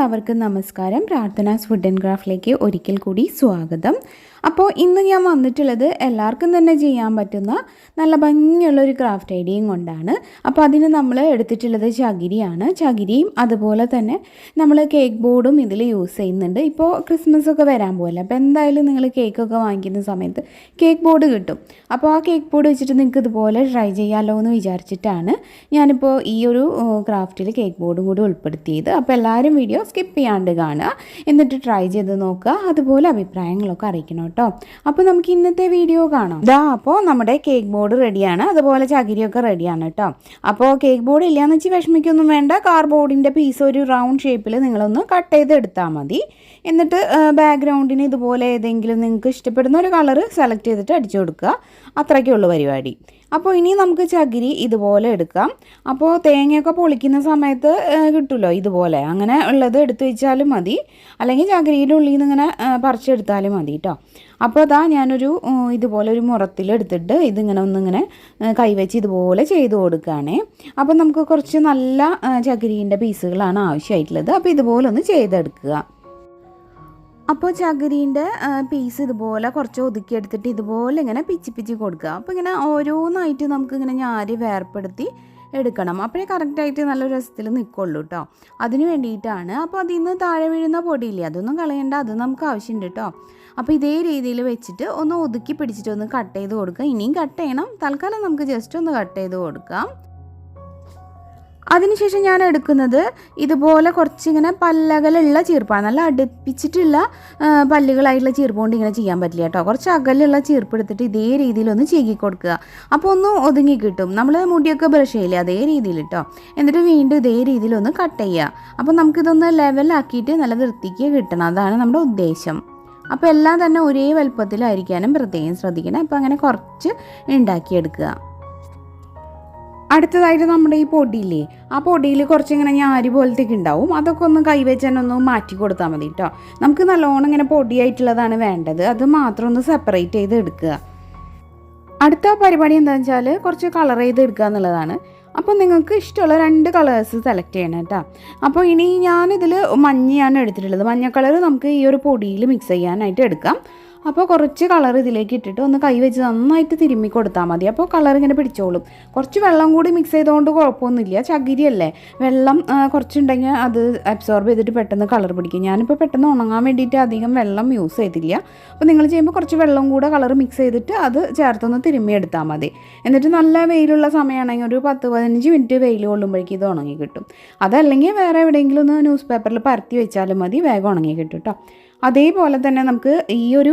എല്ലാവർക്കും നമസ്കാരം. പ്രാർത്ഥനാസ് food and ക്രാഫ്റ്റിലേക്ക് ഒരിക്കൽ കൂടി സ്വാഗതം. അപ്പോൾ ഇന്ന് ഞാൻ വന്നിട്ടുള്ളത് എല്ലാവർക്കും തന്നെ ചെയ്യാൻ പറ്റുന്ന നല്ല ഭംഗിയുള്ളൊരു ക്രാഫ്റ്റ് ഐഡിയയും കൊണ്ടാണ്. അപ്പോൾ അതിന് നമ്മൾ എടുത്തിട്ടുള്ളത് ചകിരിയാണ്. ചകിരിയും അതുപോലെ തന്നെ നമ്മൾ കേക്ക് ബോർഡും ഇതിൽ യൂസ് ചെയ്യുന്നുണ്ട്. ഇപ്പോൾ ക്രിസ്മസ് ഒക്കെ വരാൻ പോകല്ലേ, അപ്പോൾ എന്തായാലും നിങ്ങൾ കേക്കൊക്കെ വാങ്ങിക്കുന്ന സമയത്ത് കേക്ക് ബോർഡ് കിട്ടും. അപ്പോൾ ആ കേക്ക് ബോർഡ് വെച്ചിട്ട് നിങ്ങൾക്ക് ഇതുപോലെ ട്രൈ ചെയ്യാമല്ലോ എന്ന് വിചാരിച്ചിട്ടാണ് ഞാനിപ്പോൾ ഈ ഒരു ക്രാഫ്റ്റിൽ കേക്ക് ബോർഡും കൂടി ഉൾപ്പെടുത്തിയത്. അപ്പോൾ എല്ലാവരും വീഡിയോ സ്കിപ്പ് ചെയ്യാണ്ട് കാണുക, എന്നിട്ട് ട്രൈ ചെയ്ത് നോക്കുക, അതുപോലെ അഭിപ്രായങ്ങളൊക്കെ അറിയിക്കണം കേട്ടോ. അപ്പോൾ നമുക്ക് ഇന്നത്തെ വീഡിയോ കാണാം. അപ്പോൾ നമ്മുടെ കേക്ക് ബോർഡ് റെഡിയാണ്, അതുപോലെ ചകിരിയൊക്കെ റെഡിയാണ് കേട്ടോ. അപ്പോൾ കേക്ക് ബോർഡ് ഇല്ലയെന്ന് വെച്ച് വിഷമിക്കൊന്നും വേണ്ട. കാർഡ്ബോർഡിൻ്റെ പീസ് ഒരു റൗണ്ട് ഷേപ്പിൽ നിങ്ങളൊന്ന് കട്ട് ചെയ്ത് എടുത്താൽ മതി. എന്നിട്ട് ബാക്ക്ഗ്രൗണ്ടിന് ഇതുപോലെ ഏതെങ്കിലും നിങ്ങൾക്ക് ഇഷ്ടപ്പെടുന്ന ഒരു കളറ് സെലക്ട് ചെയ്തിട്ട് അടിച്ചു കൊടുക്കുക. അത്രയ്ക്കുള്ളൂ പരിപാടി. അപ്പോൾ ഇനി നമുക്ക് ചകിരി ഇതുപോലെ എടുക്കാം. അപ്പോൾ തേങ്ങയൊക്കെ പൊളിക്കുന്ന സമയത്ത് കിട്ടുമല്ലോ ഇതുപോലെ, അങ്ങനെ ഉള്ളത് എടുത്തു വെച്ചാലും മതി, അല്ലെങ്കിൽ ചകിരിയുടെ ഉള്ളിൽ നിന്ന് ഇങ്ങനെ പറിച്ചെടുത്താലും മതി കേട്ടോ. അപ്പോൾ അതാ ഞാനൊരു ഇതുപോലെ ഒരു മുറത്തിലെടുത്തിട്ട് ഇതിങ്ങനെ ഒന്നിങ്ങനെ കൈവച്ച് ഇതുപോലെ ചെയ്ത് കൊടുക്കുകയാണേ. അപ്പോൾ നമുക്ക് കുറച്ച് നല്ല ചകിരീൻ്റെ പീസുകളാണ് ആവശ്യമായിട്ടുള്ളത്. അപ്പോൾ ഇതുപോലെ ഒന്ന് ചെയ്തെടുക്കുക. അപ്പോൾ ചകിരീൻ്റെ പീസ് ഇതുപോലെ കുറച്ച് ഒതുക്കിയെടുത്തിട്ട് ഇതുപോലെ ഇങ്ങനെ പിച്ചി കൊടുക്കുക. അപ്പോൾ ഇങ്ങനെ ഓരോന്നായിട്ട് നമുക്കിങ്ങനെ ഞാരി വേർപ്പെടുത്തി എടുക്കണം. അപ്പോഴേ കറക്റ്റായിട്ട് നല്ല രസത്തിൽ നിൽക്കുള്ളൂ കേട്ടോ. അതിന് വേണ്ടിയിട്ടാണ്. അപ്പോൾ അതിൽ നിന്ന് താഴെ വീഴുന്ന പൊടിയില്ലേ, അതൊന്നും കളയണ്ട, അത് നമുക്ക് ആവശ്യമുണ്ട് കേട്ടോ. അപ്പോൾ ഇതേ രീതിയിൽ വെച്ചിട്ട് ഒന്ന് ഒതുക്കി പിടിച്ചിട്ട് ഒന്ന് കട്ട് ചെയ്ത് കൊടുക്കുക. ഇനിയും കട്ട് ചെയ്യണം, തൽക്കാലം നമുക്ക് ജസ്റ്റ് ഒന്ന് കട്ട് ചെയ്ത് കൊടുക്കാം. അതിനുശേഷം ഞാൻ എടുക്കുന്നത് ഇതുപോലെ കുറച്ചിങ്ങനെ പല്ലകലുള്ള ചീർപ്പാണ്. നല്ല അടുപ്പിച്ചിട്ടുള്ള പല്ലുകളായിട്ടുള്ള ചീർപ്പ് കൊണ്ട് ഇങ്ങനെ ചെയ്യാൻ പറ്റില്ല കേട്ടോ. കുറച്ച് അകലുള്ള ചീർപ്പ് എടുത്തിട്ട് ഇതേ രീതിയിലൊന്ന് ചീകി കൊടുക്കുക. അപ്പോൾ ഒന്ന് ഒതുങ്ങി കിട്ടും. നമ്മൾ മുടിയൊക്കെ ബ്രഷ് ചെയ്യില്ലേ, അതേ രീതിയിൽ കേട്ടോ. എന്നിട്ട് വീണ്ടും ഇതേ രീതിയിലൊന്ന് കട്ട് ചെയ്യുക. അപ്പോൾ നമുക്കിതൊന്ന് ലെവലാക്കിയിട്ട് നല്ല വൃത്തിക്ക് കിട്ടണം, അതാണ് നമ്മുടെ ഉദ്ദേശം. അപ്പോൾ എല്ലാം തന്നെ ഒരേ വലുപ്പത്തിലായിരിക്കാനും പ്രത്യേകം ശ്രദ്ധിക്കണം. അപ്പോൾ അങ്ങനെ കുറച്ച് ഉണ്ടാക്കിയെടുക്കുക. അടുത്തതായിട്ട് നമ്മുടെ ഈ പൊടിയില്ലേ, ആ പൊടിയിൽ കുറച്ചിങ്ങനെ ഞാരി പോലത്തേക്ക് ഉണ്ടാവും. അതൊക്കെ ഒന്ന് കൈവച്ച് തന്നെ ഒന്ന് മാറ്റി കൊടുത്താൽ മതി കേട്ടോ. നമുക്ക് നല്ലോണം ഇങ്ങനെ പൊടിയായിട്ടുള്ളതാണ് വേണ്ടത്, അത് മാത്രം ഒന്ന് സെപ്പറേറ്റ് ചെയ്ത് എടുക്കുക. അടുത്ത പരിപാടി എന്താണെന്ന് വെച്ചാൽ കുറച്ച് കളർ ചെയ്ത് എടുക്കുക എന്നുള്ളതാണ്. അപ്പോൾ നിങ്ങൾക്ക് ഇഷ്ടമുള്ള 2 കളേഴ്സ് സെലക്ട് ചെയ്യണം കേട്ടോ. അപ്പോൾ ഇനി ഞാനിതിൽ മഞ്ഞയാണ് എടുത്തിട്ടുള്ളത്. മഞ്ഞ കളർ നമുക്ക് ഈ ഒരു പൊടിയിൽ മിക്സ് ചെയ്യാനായിട്ട് എടുക്കാം. അപ്പോൾ കുറച്ച് കളർ ഇതിലേക്ക് ഇട്ടിട്ട് ഒന്ന് കൈവച്ച് നന്നായിട്ട് തിരുമ്മി കൊടുത്താൽ മതി. അപ്പോൾ കളർ ഇങ്ങനെ പിടിച്ചോളും. കുറച്ച് വെള്ളം കൂടി മിക്സ് ചെയ്തുകൊണ്ട് കുഴപ്പമൊന്നുമില്ല, ചകിരിയല്ലേ, വെള്ളം കുറച്ചുണ്ടെങ്കിൽ അത് അബ്സോർബ് ചെയ്തിട്ട് പെട്ടെന്ന് കളർ പിടിക്കും. ഞാനിപ്പോൾ പെട്ടെന്ന് ഉണങ്ങാൻ വേണ്ടിയിട്ട് അധികം വെള്ളം യൂസ് ചെയ്തില്ല. അപ്പോൾ നിങ്ങൾ ചെയ്യുമ്പോൾ കുറച്ച് വെള്ളം കൂടെ കളർ മിക്സ് ചെയ്തിട്ട് അത് ചേർത്തൊന്ന് തിരുമ്മി എടുത്താൽ മതി. എന്നിട്ട് നല്ല വെയിലുള്ള സമയമാണെങ്കിൽ ഒരു 10-15 മിനിറ്റ് വെയിൽ കൊള്ളുമ്പോഴേക്കും ഇത് ഉണങ്ങി കിട്ടും. അതല്ലെങ്കിൽ വേറെ എവിടെയെങ്കിലും ഒന്ന് ന്യൂസ് പേപ്പറിൽ പരത്തി വെച്ചാലും മതി, വേഗം ഉണങ്ങി കിട്ടും കേട്ടോ. അതേപോലെ തന്നെ നമുക്ക് ഈ ഒരു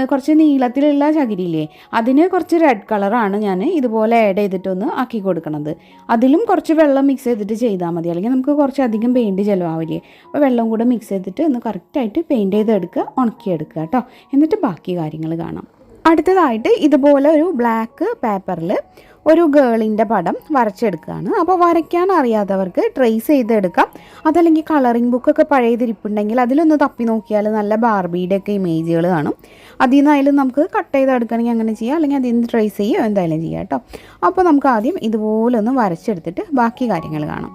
കുറച്ച് നീളത്തിലുള്ള ചകിരിയില്ലേ, അതിന് കുറച്ച് റെഡ് കളറാണ് ഞാൻ ഇതുപോലെ ആഡ് ചെയ്തിട്ടൊന്ന് ആക്കി കൊടുക്കണത്. അതിലും കുറച്ച് വെള്ളം മിക്സ് ചെയ്തിട്ട് ചെയ്താൽ മതി, അല്ലെങ്കിൽ നമുക്ക് കുറച്ചധികം പെയിൻറ്റ് ചിലവാവില്ലേ. അപ്പോൾ വെള്ളം കൂടെ മിക്സ് ചെയ്തിട്ട് ഒന്ന് കറക്റ്റായിട്ട് പെയിൻറ്റ് ചെയ്തെടുക്കുക, ഉണക്കിയെടുക്കുക കേട്ടോ. എന്നിട്ട് ബാക്കി കാര്യങ്ങൾ കാണാം. അടുത്തതായിട്ട് ഇതുപോലെ ഒരു ബ്ലാക്ക് പേപ്പറിൽ ഒരു ഗേളിൻ്റെ പടം വരച്ചെടുക്കുകയാണ്. അപ്പോൾ വരയ്ക്കാൻ അറിയാത്തവർക്ക് ട്രേസ് ചെയ്തെടുക്കാം. അതല്ലെങ്കിൽ കളറിംഗ് ബുക്കൊക്കെ പഴയതിരിപ്പുണ്ടെങ്കിൽ അതിലൊന്ന് തപ്പി നോക്കിയാൽ നല്ല ബാർബിയുടെ ഒക്കെ ഇമേജുകൾ കാണും. അതിൽ നിന്നായാലും നമുക്ക് കട്ട് ചെയ്തെടുക്കണമെങ്കിൽ അങ്ങനെ ചെയ്യാം, അല്ലെങ്കിൽ അതിൽ നിന്ന് ട്രേസ് ചെയ്യുക, എന്തായാലും ചെയ്യാം കേട്ടോ. അപ്പോൾ നമുക്ക് ആദ്യം ഇതുപോലെ ഒന്ന് വരച്ചെടുത്തിട്ട് ബാക്കി കാര്യങ്ങൾ കാണാം.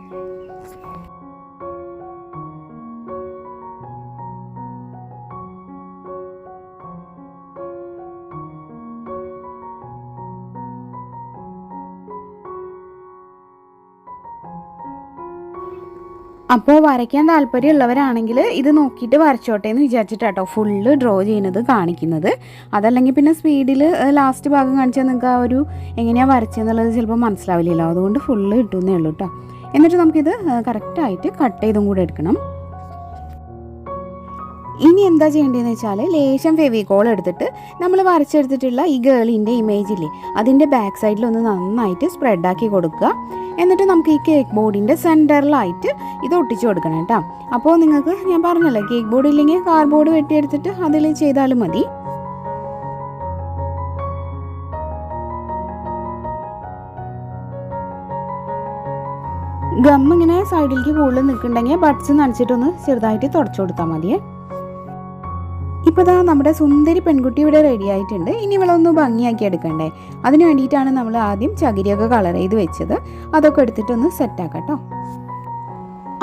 അപ്പോൾ വരയ്ക്കാൻ താല്പര്യമുള്ളവരാണെങ്കിൽ ഇത് നോക്കിയിട്ട് വരച്ചോട്ടെ എന്ന് വിചാരിച്ചിട്ടാട്ടോ ഫുള്ള് ഡ്രോ ചെയ്യുന്നത് കാണിക്കുന്നത്. അതല്ലെങ്കിൽ പിന്നെ സ്പീഡിൽ ലാസ്റ്റ് ഭാഗം കാണിച്ചാൽ നിങ്ങൾക്ക് ആ ഒരു എങ്ങനെയാണ് വരച്ചതെന്നുള്ളത് ചിലപ്പോൾ മനസ്സിലാവില്ലല്ലോ. അതുകൊണ്ട് ഫുള്ള് ഇട്ടുന്നേ ഉള്ളൂ കേട്ടോ. എന്നിട്ട് നമുക്കിത് കറക്റ്റായിട്ട് കട്ട് ചെയ്തും കൂടെ എടുക്കണം. ഇനി എന്താ ചെയ്യേണ്ടതെന്ന് വെച്ചാൽ ലേശം ഫെവിക്കോൾ എടുത്തിട്ട് നമ്മൾ വരച്ചെടുത്തിട്ടുള്ള ഈ ഗേളിൻ്റെ ഇമേജില്ലേ, അതിൻ്റെ ബാക്ക് സൈഡിലൊന്ന് നന്നായിട്ട് സ്പ്രെഡാക്കി കൊടുക്കുക. എന്നിട്ട് നമുക്ക് ഈ കേക്ക് ബോർഡിൻ്റെ സെൻറ്ററിലായിട്ട് ഇത് ഒട്ടിച്ചു കൊടുക്കണം കേട്ടോ. അപ്പോൾ നിങ്ങൾക്ക് ഞാൻ പറഞ്ഞല്ലോ, കേക്ക് ബോർഡ് ഇല്ലെങ്കിൽ കാർഡ്ബോർഡ് വെട്ടിയെടുത്തിട്ട് അതിൽ ചെയ്താലും മതി. ഗം ഇങ്ങനെ സൈഡിലേക്ക് കൂടുതൽ നിൽക്കുന്നുണ്ടെങ്കിൽ ബഡ്സ് നനച്ചിട്ടൊന്ന് ചെറുതായിട്ട് തുടച്ചു കൊടുത്താൽ മതിയേ. ഇപ്പോൾ ദാ നമ്മുടെ സുന്ദരി പെൺകുട്ടി ഇവിടെ റെഡി ആയിട്ടുണ്ട്. ഇനി ഇവളൊന്ന് ഭംഗിയാക്കി എടുക്കണ്ടേ, അതിന് വേണ്ടിയിട്ടാണ് നമ്മൾ ആദ്യം ചകിരിയൊക്കെ കളർ ചെയ്ത് വെച്ചത്. അതൊക്കെ എടുത്തിട്ടൊന്ന് സെറ്റാക്കാം കേട്ടോ.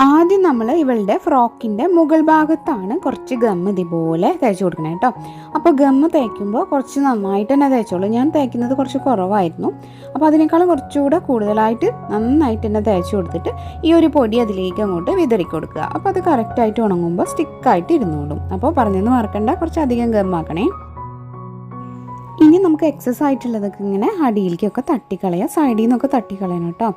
ആദ്യം നമ്മൾ ഇവളുടെ ഫ്രോക്കിൻ്റെ മുകൾ ഭാഗത്താണ് കുറച്ച് ഗമ്മ് ഇതുപോലെ തേച്ച് കൊടുക്കണം കേട്ടോ. അപ്പോൾ ഗമ്മ് തേക്കുമ്പോൾ കുറച്ച് നന്നായിട്ട് തന്നെ തേച്ചോളൂ. ഞാൻ തേക്കുന്നത് കുറച്ച് കുറവായിരുന്നു. അപ്പോൾ അതിനേക്കാളും കുറച്ചുകൂടെ കൂടുതലായിട്ട് നന്നായിട്ട് തന്നെ തേച്ച് കൊടുത്തിട്ട് ഈ ഒരു പൊടി അതിലേക്ക് അങ്ങോട്ട് വിതറി കൊടുക്കുക. അപ്പോൾ അത് കറക്റ്റായിട്ട് ഉണങ്ങുമ്പോൾ സ്റ്റിക്കായിട്ട് ഇരുന്നോളും. അപ്പോൾ പറഞ്ഞെന്ന് മറക്കണ്ട, കുറച്ചധികം ഗമ്മാക്കണേ. ഇനി നമുക്ക് എക്സസ് ആയിട്ടുള്ളതൊക്കെ ഇങ്ങനെ അടിയിലേക്കൊക്കെ തട്ടിക്കളയാം, സൈഡിൽ നിന്നൊക്കെ തട്ടിക്കളയണം കേട്ടോ.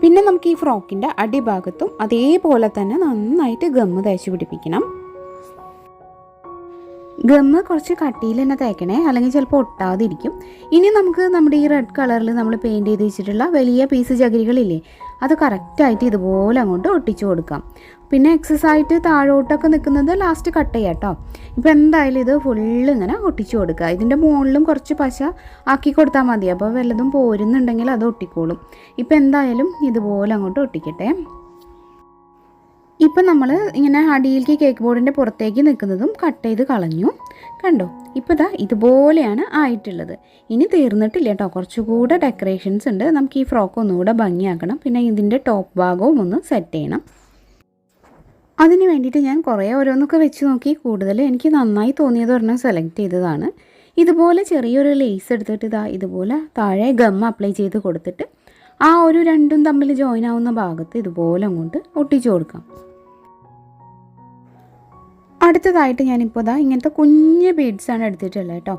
പിന്നെ നമുക്ക് ഈ ഫ്രോക്കിൻ്റെ അടിഭാഗത്തും അതേപോലെ തന്നെ നന്നായിട്ട് ഗമ്മ് തേച്ച് പിടിപ്പിക്കണം. ഗമ്മ് കുറച്ച് കട്ടിയിൽ തന്നെ തേക്കണേ, അല്ലെങ്കിൽ ചിലപ്പോൾ ഒട്ടാതിരിക്കും. ഇനി നമുക്ക് നമ്മുടെ ഈ റെഡ് കളറിൽ നമ്മൾ പെയിൻറ്റ് ചെയ്ത് വെച്ചിട്ടുള്ള വലിയ പീസ് ചകിരികളില്ലേ, അത് കറക്റ്റായിട്ട് ഇതുപോലെ അങ്ങോട്ട് ഒട്ടിച്ചു കൊടുക്കാം. പിന്നെ എക്സസ് ആയിട്ട് താഴോട്ടൊക്കെ നിൽക്കുന്നത് ലാസ്റ്റ് കട്ട് ചെയ്യാം കേട്ടോ. ഇപ്പോൾ എന്തായാലും ഇത് ഫുള്ള് ഇങ്ങനെ ഒട്ടിച്ചു കൊടുക്കുക. ഇതിൻ്റെ മുകളിലും കുറച്ച് പശ ആക്കി കൊടുത്താൽ മതി. അപ്പോൾ വല്ലതും പോരുന്നുണ്ടെങ്കിൽ അത് ഒട്ടിക്കോളും. ഇപ്പോൾ എന്തായാലും ഇതുപോലെ അങ്ങോട്ട് ഒട്ടിക്കട്ടെ. ഇപ്പം നമ്മൾ ഇങ്ങനെ അടിയിലേക്ക് കേക്ക് ബോർഡിൻ്റെ പുറത്തേക്ക് നിൽക്കുന്നതും കട്ട് ചെയ്ത് കളഞ്ഞു. കണ്ടോ, ഇപ്പോൾ ഇതാ ഇതുപോലെയാണ് ആയിട്ടുള്ളത്. ഇനി തീർന്നിട്ടില്ല കേട്ടോ, കുറച്ചുകൂടെ ഡെക്കറേഷൻസ് ഉണ്ട്. നമുക്ക് ഈ ഫ്രോക്ക് ഒന്നുകൂടെ ഭംഗിയാക്കണം. പിന്നെ ഇതിൻ്റെ ടോപ്പ് ഭാഗവും ഒന്ന് സെറ്റ് ചെയ്യണം. അതിന് വേണ്ടിയിട്ട് ഞാൻ കുറേ ഓരോന്നൊക്കെ വെച്ച് നോക്കി. കൂടുതൽ എനിക്ക് നന്നായി തോന്നിയത് ഒരെണ്ണം സെലക്ട് ചെയ്തതാണ്. ഇതുപോലെ ചെറിയൊരു ലേസ് എടുത്തിട്ട് ഇതാ ഇതുപോലെ താഴെ ഗം അപ്ലൈ ചെയ്ത് കൊടുത്തിട്ട് ആ ഒരു രണ്ടും തമ്മിൽ ജോയിൻ ആവുന്ന ഭാഗത്ത് ഇതുപോലെ അങ്ങോട്ട് ഒട്ടിച്ചു കൊടുക്കാം. അടുത്തതായിട്ട് ഞാനിപ്പോൾ ഇതാ ഇങ്ങനത്തെ കുഞ്ഞ് ബീഡ്സാണ് എടുത്തിട്ടുള്ളത് കേട്ടോ.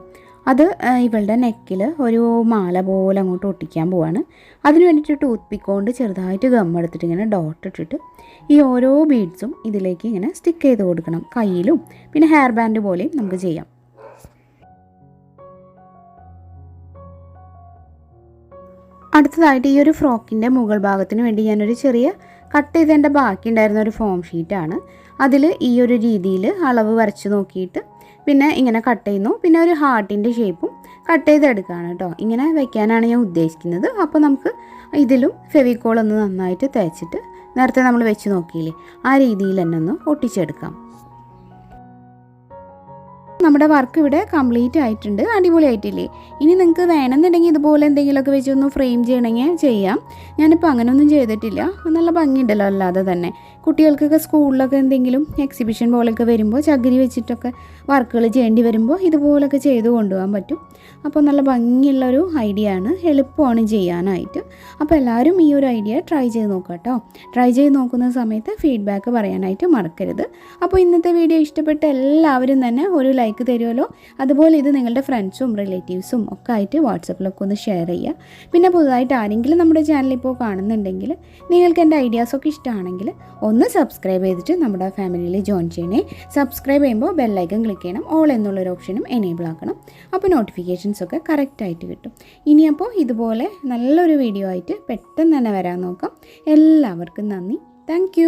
അത് ഇവളുടെ നെക്കിൽ ഒരു മാല പോലെ അങ്ങോട്ട് ഒട്ടിക്കാൻ പോവാണ്. അതിന് വേണ്ടിയിട്ട് ടൂത്ത് പിക്ക് കൊണ്ട് ചെറുതായിട്ട് ഗം എടുത്തിട്ട് ഇങ്ങനെ ഡോട്ട് ഇട്ടിട്ട് ഈ ഓരോ ബീഡ്സും ഇതിലേക്ക് ഇങ്ങനെ സ്റ്റിക്ക് ചെയ്ത് കൊടുക്കണം. കയ്യിലും പിന്നെ ഹെയർ ബാൻഡ് പോലെയും നമുക്ക് ചെയ്യാം. അടുത്തതായിട്ട് ഈ ഒരു ഫ്രോക്കിൻ്റെ മുകൾ ഭാഗത്തിന് വേണ്ടി ഞാനൊരു ചെറിയ കട്ട് ചെയ്തതിൻ്റെ ബാക്കി ഉണ്ടായിരുന്ന ഒരു ഫോം ഷീറ്റാണ്. അതിൽ ഈ ഒരു രീതിയിൽ അളവ് വരച്ച് നോക്കിയിട്ട് പിന്നെ ഇങ്ങനെ കട്ട് ചെയ്യുന്നു. പിന്നെ ഒരു ഹാർട്ടിൻ്റെ ഷേപ്പും കട്ട് ചെയ്തെടുക്കുകയാണ് കേട്ടോ. ഇങ്ങനെ വെക്കാനാണ് ഞാൻ ഉദ്ദേശിക്കുന്നത്. അപ്പോൾ നമുക്ക് ഇതിലും ഫെവിക്കോൾ ഒന്ന് നന്നായിട്ട് തേച്ചിട്ട് നേരത്തെ നമ്മൾ വെച്ച് നോക്കിയില്ലേ, ആ രീതിയിൽ തന്നെ ഒന്ന് ഒട്ടിച്ചെടുക്കാം. നമ്മുടെ വർക്ക് ഇവിടെ കംപ്ലീറ്റ് ആയിട്ടുണ്ട്. അടിപൊളിയായിട്ടില്ലേ? ഇനി നിങ്ങൾക്ക് വേണമെന്നുണ്ടെങ്കിൽ ഇതുപോലെ എന്തെങ്കിലുമൊക്കെ വെച്ച് ഒന്ന് ഫ്രെയിം ചെയ്യണമെങ്കിൽ ചെയ്യാം. ഞാനിപ്പോൾ അങ്ങനെയൊന്നും ചെയ്തിട്ടില്ല. നല്ല ഭംഗിയുണ്ടല്ലോ അല്ലാതെ തന്നെ. കുട്ടികൾക്കൊക്കെ സ്കൂളിലൊക്കെ എന്തെങ്കിലും എക്സിബിഷൻ പോലെയൊക്കെ വരുമ്പോൾ ചകിരി വെച്ചിട്ടൊക്കെ വർക്കുകൾ ചെയ്യേണ്ടി വരുമ്പോൾ ഇതുപോലൊക്കെ ചെയ്ത് കൊണ്ടുപോകാൻ പറ്റും. അപ്പോൾ നല്ല ഭംഗിയുള്ളൊരു ഐഡിയ ആണ്, എളുപ്പമാണ് ചെയ്യാനായിട്ട്. അപ്പോൾ എല്ലാവരും ഈ ഒരു ഐഡിയ ട്രൈ ചെയ്ത് നോക്കാം കേട്ടോ. ട്രൈ ചെയ്ത് നോക്കുന്ന സമയത്ത് ഫീഡ്ബാക്ക് പറയാനായിട്ട് മറക്കരുത്. അപ്പോൾ ഇന്നത്തെ വീഡിയോ ഇഷ്ടപ്പെട്ട എല്ലാവരും തന്നെ ഒരു ലൈക്ക് തരുമല്ലോ. അതുപോലെ ഇത് നിങ്ങളുടെ ഫ്രണ്ട്സും റിലേറ്റീവ്സും ഒക്കെ ആയിട്ട് വാട്സപ്പിലൊക്കെ ഒന്ന് ഷെയർ ചെയ്യുക. പിന്നെ പുതുതായിട്ട് ആരെങ്കിലും നമ്മുടെ ചാനൽ ഇപ്പോൾ കാണുന്നുണ്ടെങ്കിൽ നിങ്ങൾക്ക് എൻ്റെ ഐഡിയാസൊക്കെ ഇഷ്ടമാണെങ്കിൽ ഒന്ന് സബ്സ്ക്രൈബ് ചെയ്തിട്ട് നമ്മുടെ ഫാമിലിയിൽ ജോയിൻ ചെയ്യണേ. സബ്സ്ക്രൈബ് ചെയ്യുമ്പോൾ ബെല്ലൈക്കൺ ക്ലിക്ക് ചെയ്യണം. ഓൾ എന്നുള്ളൊരു ഓപ്ഷനും എനേബിൾ ആക്കണം. അപ്പോൾ നോട്ടിഫിക്കേഷൻസ് ഒക്കെ കറക്റ്റായിട്ട് കിട്ടും. ഇനിയപ്പോൾ ഇതുപോലെ നല്ലൊരു വീഡിയോ ആയിട്ട് പെട്ടെന്ന് തന്നെ വരാൻ നോക്കാം. എല്ലാവർക്കും നന്ദി. താങ്ക്